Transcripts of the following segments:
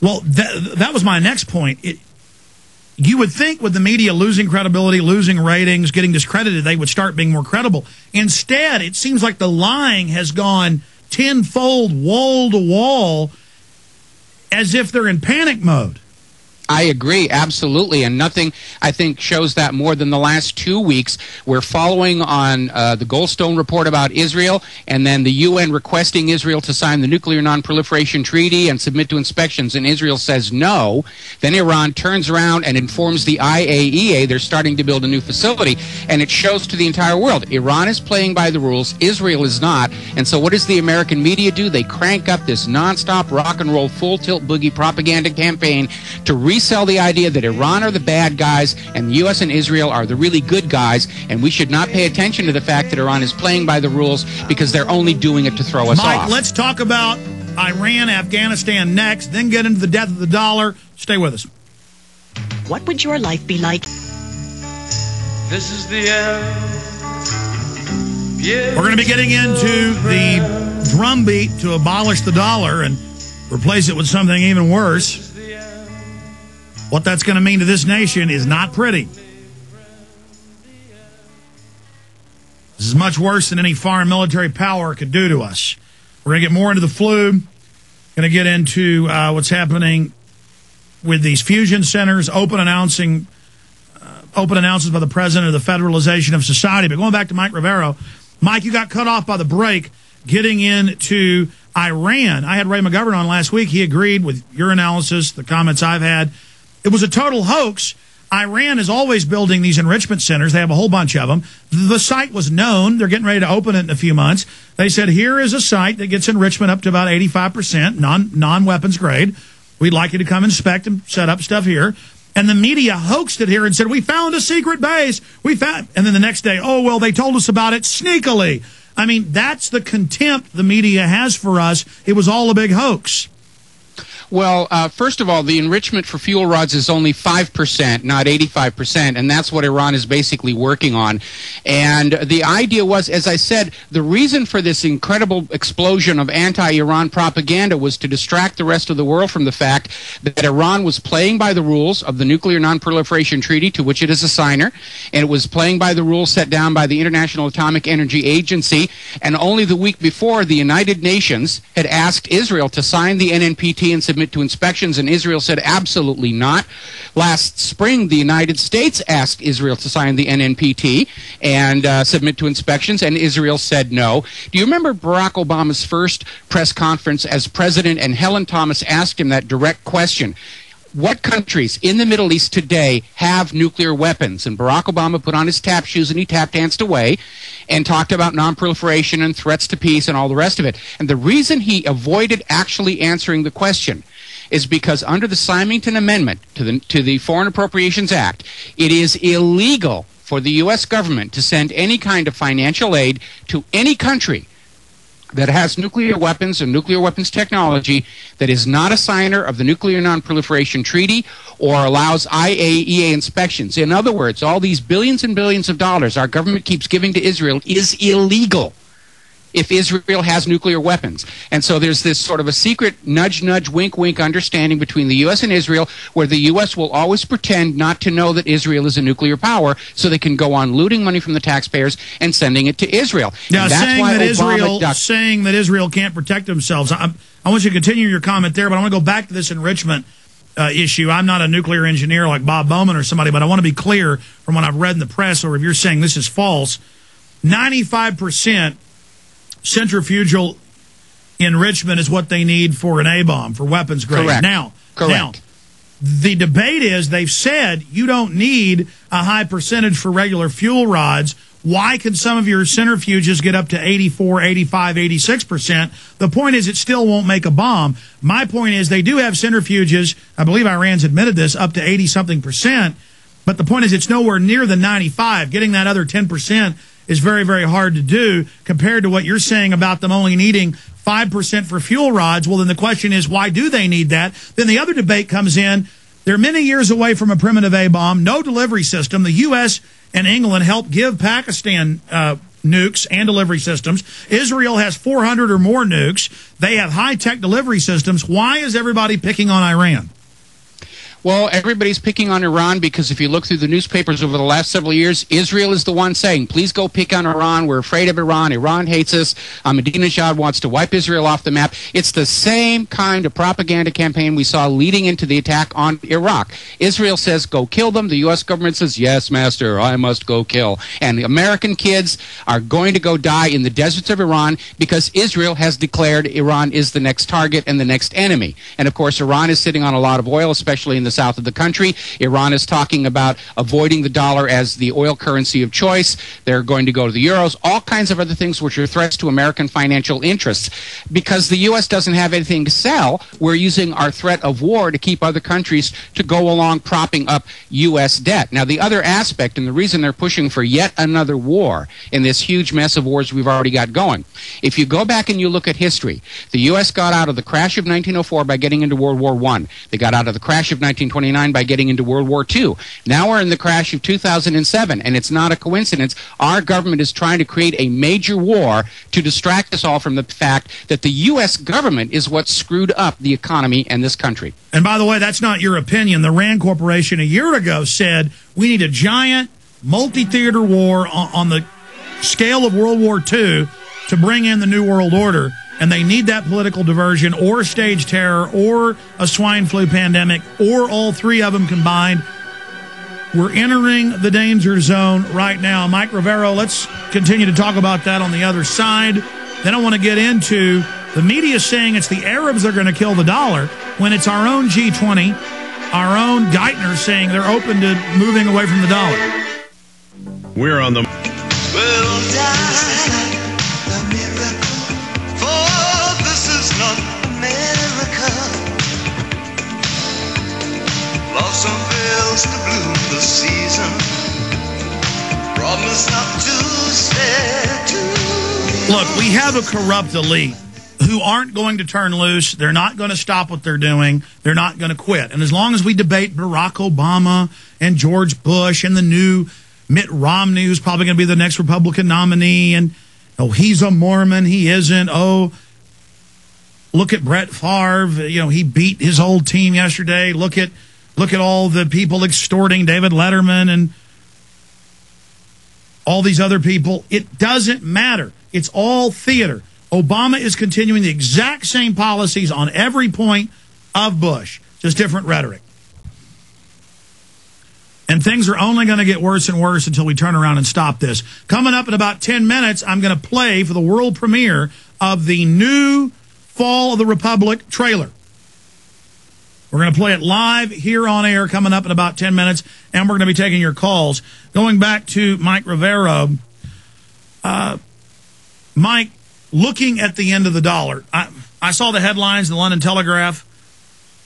Well, that was my next point. You would think with the media losing credibility, losing ratings, getting discredited, they would start being more credible. Instead, it seems like the lying has gone tenfold, wall to wall, as if they're in panic mode. I agree, absolutely, and nothing, I think, shows that more than the last 2 weeks. We're following on the Goldstone report about Israel, and then the UN requesting Israel to sign the Nuclear Non-Proliferation Treaty and submit to inspections, and Israel says no. Then Iran turns around and informs the IAEA they're starting to build a new facility, and it shows to the entire world. Iran is playing by the rules, Israel is not, and so what does the American media do? They crank up this nonstop rock and roll, full-tilt boogie propaganda campaign to resell the idea that Iran are the bad guys and the U.S. and Israel are the really good guys, and we should not pay attention to the fact that Iran is playing by the rules because they're only doing it to throw us off. Mike, let's talk about Iran, Afghanistan next, then get into the death of the dollar. Stay with us. What would your life be like? This is the end. Yeah. We're going to be getting into the drumbeat to abolish the dollar and replace it with something even worse. What that's going to mean to this nation is not pretty. This is much worse than any foreign military power could do to us. We're going to get more into the flu. Going to get into what's happening with these fusion centers, open announcements by the president of the federalization of society. But going back to Mike Rivero, Mike, you got cut off by the break getting into Iran. I had Ray McGovern on last week. He agreed with your analysis, the comments I've had. It was a total hoax. Iran is always building these enrichment centers. They have a whole bunch of them. The site was known. They're getting ready to open it in a few months. They said, here is a site that gets enrichment up to about 85%, non-weapons grade. We'd like you to come inspect and set up stuff here. And the media hoaxed it here and said, we found a secret base. And then the next day, oh, well, they told us about it sneakily. I mean, that's the contempt the media has for us. It was all a big hoax. Well, first of all, the enrichment for fuel rods is only 5%, not 85%, and that's what Iran is basically working on. And the idea was, as I said, the reason for this incredible explosion of anti-Iran propaganda was to distract the rest of the world from the fact that Iran was playing by the rules of the Nuclear Non-Proliferation Treaty, to which it is a signer, and it was playing by the rules set down by the International Atomic Energy Agency, and only the week before, the United Nations had asked Israel to sign the NNPT and submit to inspections, and Israel said absolutely not. Last spring, the United States asked Israel to sign the NNPT and submit to inspections, and Israel said no. Do you remember Barack Obama's first press conference as president, and Helen Thomas asked him that direct question? What countries in the Middle East today have nuclear weapons? And Barack Obama put on his tap shoes and he tap danced away and talked about non-proliferation and threats to peace and all the rest of it. And the reason he avoided actually answering the question is because under the Symington Amendment to the Foreign Appropriations Act, it is illegal for the U.S. government to send any kind of financial aid to any country that has nuclear weapons and nuclear weapons technology that is not a signer of the Nuclear Non-Proliferation Treaty or allows IAEA inspections. In other words, all these billions and billions of dollars our government keeps giving to Israel is illegal if Israel has nuclear weapons. And so there's this sort of a secret nudge, nudge, wink, wink understanding between the U.S. and Israel where the U.S. will always pretend not to know that Israel is a nuclear power so they can go on looting money from the taxpayers and sending it to Israel. Now, that's saying that Israel can't protect themselves. I want you to continue your comment there, but I want to go back to this enrichment issue. I'm not a nuclear engineer like Bob Bowman or somebody, but I want to be clear from what I've read in the press, or if you're saying this is false, 95% centrifugal enrichment is what they need for an A-bomb, for weapons grade. Correct. Now, the debate is they've said you don't need a high percentage for regular fuel rods. Why can some of your centrifuges get up to 84, 85, 86%? The point is it still won't make a bomb. My point is they do have centrifuges, I believe Iran's admitted this, up to 80-something%, but the point is it's nowhere near the 95. Getting that other 10% is very, very hard to do compared to what you're saying about them only needing 5% for fuel rods. Well, then the question is, why do they need that? Then the other debate comes in. They're many years away from a primitive A-bomb, no delivery system. The U.S. and England helped give Pakistan nukes and delivery systems. Israel has 400 or more nukes. They have high-tech delivery systems. Why is everybody picking on Iran? Well, everybody's picking on Iran because if you look through the newspapers over the last several years, Israel is the one saying, please go pick on Iran. We're afraid of Iran. Iran hates us. Ahmadinejad wants to wipe Israel off the map. It's the same kind of propaganda campaign we saw leading into the attack on Iraq. Israel says, go kill them. The U.S. government says, yes, master, I must go kill. And the American kids are going to go die in the deserts of Iran because Israel has declared Iran is the next target and the next enemy. And, of course, Iran is sitting on a lot of oil, especially in the south of the country. Iran is talking about avoiding the dollar as the oil currency of choice. They're going to go to the euros, all kinds of other things which are threats to American financial interests. Because the U.S. doesn't have anything to sell, we're using our threat of war to keep other countries to go along propping up U.S. debt. Now, the other aspect, and the reason they're pushing for yet another war in this huge mess of wars we've already got going, if you go back and you look at history, the U.S. got out of the crash of 1904 by getting into World War I. They got out of the crash of 1929 by getting into World War II. Now we're in the crash of 2007, and it's not a coincidence. Our government is trying to create a major war to distract us all from the fact that the U.S. government is what screwed up the economy and this country. And by the way, that's not your opinion. The Rand Corporation a year ago said we need a giant multi-theater war on the scale of World War II to bring in the New World Order. And they need that political diversion or stage terror or a swine flu pandemic or all three of them combined. We're entering the danger zone right now. Mike Rivero, let's continue to talk about that on the other side. Then I want to get into the media saying it's the Arabs that are going to kill the dollar when it's our own G20, our own Geithner saying they're open to moving away from the dollar. We're on the... Will die the miracle, for this is not America. Blossom fails to bloom this season. Promise not to stay too. Look, we have a corrupt elite who aren't going to turn loose. They're not going to stop what they're doing. They're not going to quit. And as long as we debate Barack Obama and George Bush and the new Mitt Romney, who's probably going to be the next Republican nominee, and, oh, he's a Mormon, he isn't, oh, look at Brett Favre, you know, he beat his old team yesterday, look at all the people extorting David Letterman and all these other people. It doesn't matter. It's all theater. Obama is continuing the exact same policies on every point of Bush, just different rhetoric. And things are only going to get worse and worse until we turn around and stop this. Coming up in about 10 minutes, I'm going to play for the world premiere of the new Fall of the Republic trailer. We're going to play it live here on air coming up in about 10 minutes, and we're going to be taking your calls. Going back to Mike Rivero, Mike, looking at the end of the dollar, I saw the headlines in the London Telegraph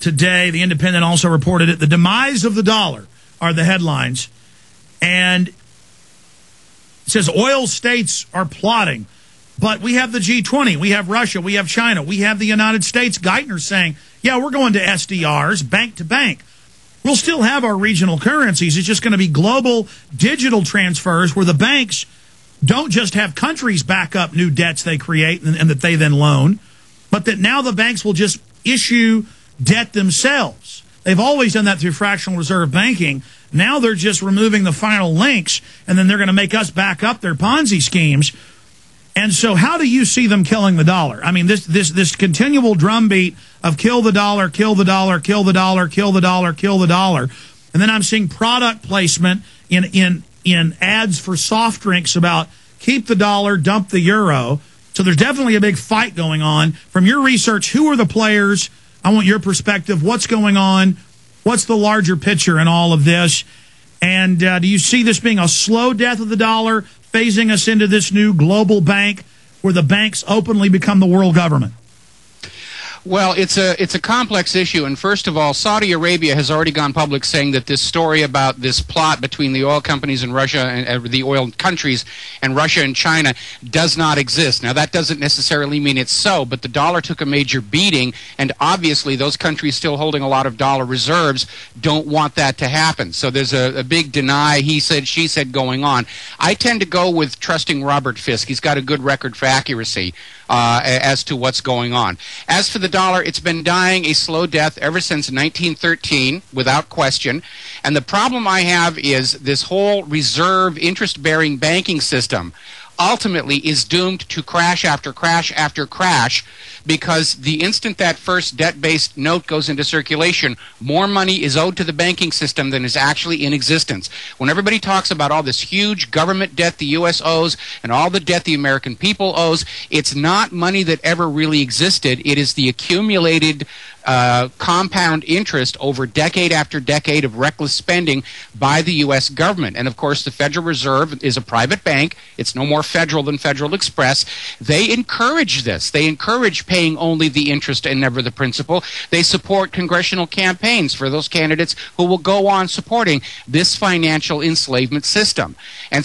today. The Independent also reported it. The demise of the dollar are the headlines. And it says oil states are plotting. But we have the G20. We have Russia. We have China. We have the United States. Geithner saying, yeah, we're going to SDRs, bank to bank. We'll still have our regional currencies. It's just going to be global digital transfers where the banks don't just have countries back up new debts they create and that they then loan, but that now the banks will just issue debt themselves. They've always done that through fractional reserve banking. Now they're just removing the final links, and then they're going to make us back up their Ponzi schemes. And so how do you see them killing the dollar? I mean, this continual drumbeat of kill the dollar, kill the dollar, kill the dollar, kill the dollar, kill the dollar. And then I'm seeing product placement in ads for soft drinks about keep the dollar, dump the euro. So there's definitely a big fight going on. From your research, who are the players? I want your perspective. What's going on? What's the larger picture in all of this? And do you see this being a slow death of the dollar, phasing us into this new global bank where the banks openly become the world government? Well, it's a complex issue, and first of all, Saudi Arabia has already gone public saying that this story about this plot between the oil companies in Russia and the oil countries and Russia and China does not exist. Now, that doesn't necessarily mean it's so, but the dollar took a major beating, and obviously those countries still holding a lot of dollar reserves don't want that to happen. So there's a big deny, he said, she said going on. I tend to go with trusting Robert Fisk. He's got a good record for accuracy as to what's going on. As for the dollar, it's been dying a slow death ever since 1913, without question. And the problem I have is this whole reserve interest-bearing banking system ultimately is doomed to crash after crash after crash, because the instant that first debt-based note goes into circulation, more money is owed to the banking system than is actually in existence. When everybody talks about all this huge government debt the U.S. owes and all the debt the American people owes, it's not money that ever really existed. It is the accumulated compound interest over decade after decade of reckless spending by the U.S. government. And of course, the Federal Reserve is a private bank. It's no more federal than Federal Express. They encourage this. They encourage paying only the interest and never the principal. They support congressional campaigns for those candidates who will go on supporting this financial enslavement system. And